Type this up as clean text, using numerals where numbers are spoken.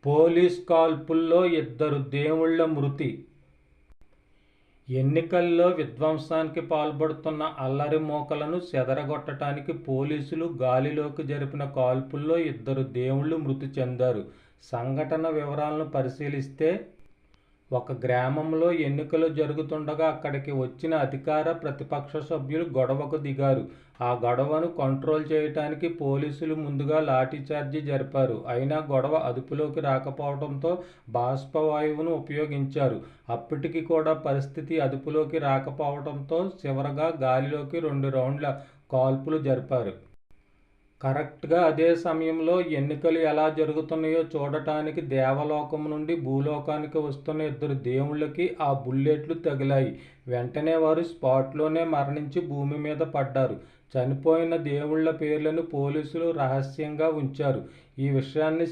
Police కాల్పుల్లో ఇద్దరు దేవుళ్ల మృతి. ఎన్నికల్లో విధ్వంసానికి పాల్పడుతున్న అల్లరి మూకలను చెదరగొట్టడానికి పోలీసులు గాలిలోకి జరిపిన కాల్పుల్లో ఇద్దరు దేవుళ్లు మృతి చెందారు. సంఘటన వివరాలను పరిశీలిస్తే, ఒక గ్రామంలో ఎన్నికలు జరుగుతుండగా అక్కడికి వచ్చిన అధికార ప్రతిపక్ష సభ్యులు గొడవకు దిగారు. ఆ గొడవను కంట్రోల్ చేయడానికి పోలీసులు ముందుగా లాఠీచార్జి జరిపారు. అయినా గొడవ అదుపులోకి రాకపోవడంతో బాష్పవాయువును ఉపయోగించారు. అప్పటికి కూడా పరిస్థితి అదుపులోకి రాకపోవడంతో చివరగా గాలిలోకి 2 రౌండ్ల కాల్పులు జరిపారు. కరెక్ట్గా అదే సమయంలో ఎన్నికలు ఎలా జరుగుతున్నాయో చూడటానికి దేవలోకం నుండి భూలోకానికి వస్తున్న ఇద్దరు దేవుళ్ళకి ఆ బుల్లెట్లు తగిలాయి. వెంటనే వారు స్పాట్లోనే మరణించి భూమి మీద పడ్డారు. చనిపోయిన దేవుళ్ల పేర్లను పోలీసులు రహస్యంగా ఉంచారు. ఈ విషయాన్ని